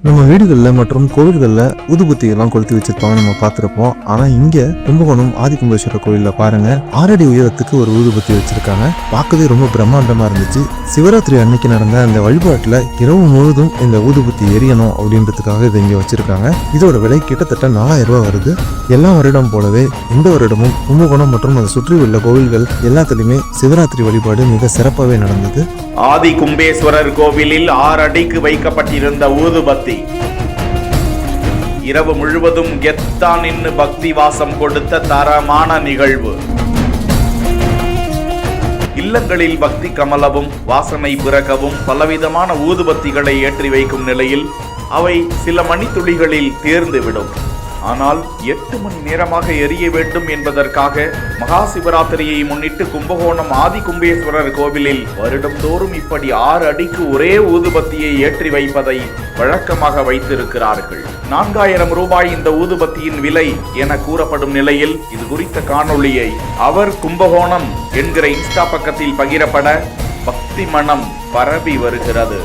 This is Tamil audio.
நம்ம வீடுகளில் மற்றும் கோவில்களில் ஊதுபத்தி எல்லாம் கொளுத்தி வச்சிருப்பாங்க, நம்ம பார்த்துருப்போம். ஆனால் இங்கே கும்பகோணம் ஆதிகும்பேஸ்வரர் கோயிலில் பாருங்க, 6 அடி உயரத்துக்கு ஒரு ஊதுபத்தி வச்சிருக்காங்க. பார்க்கவே ரொம்ப பிரம்மாண்டமா இருந்துச்சு. சிவராத்திரி அன்னைக்கு நடந்த அந்த வழிபாட்டில் இரவு முழுவதும் இந்த ஊதுபத்தி எரியணும் அப்படின்றதுக்காக இதை இங்கே வச்சிருக்காங்க. இதோட விலை கிட்டத்தட்ட 4000 ரூபாய் வருது. எல்லா வருடம் போலவே இந்த வருடமும் கும்பகோணம் மற்றும் அதை சுற்றி உள்ள கோவில்கள் எல்லாத்துலேயுமே சிவராத்திரி வழிபாடு மிக சிறப்பாகவே நடந்தது. ஆதி கும்பேஸ்வரர் கோவிலில் 6 அடிக்கு வைக்கப்பட்டிருந்த ஊதுபத்தி இரவு முழுவதும் கெத்தா நின்னு பக்தி வாசம் கொடுத்த தரமான நிகழ்வு. இல்லங்களில் பக்தி கமலவும் வாசனை பிறக்கவும் பலவிதமான ஊதுபத்திகளை ஏற்றி வைக்கும் நிலையில் அவை சில மணித்துளிகளில் தேர்ந்துவிடும். ஆனால் 8 மணி நேரமாக எரிய வேண்டும் என்பதற்காக மகா சிவராத்திரியை முன்னிட்டு கும்பகோணம் ஆதி கும்பேஸ்வரர் கோவிலில் வருடந்தோறும் இப்படி 6 அடிக்கு ஒரே ஊதுபத்தியை ஏற்றி வைப்பதை வழக்கமாக வைத்திருக்கிறார்கள். 4000 ரூபாய் இந்த ஊதுபத்தியின் விலை என கூறப்படும் நிலையில் இது குறித்த காணொளியை அவர் கும்பகோணம் என்கிற இன்ஸ்டா பக்கத்தில் பகிரப்பட பக்தி மனம் பரவி வருகிறது.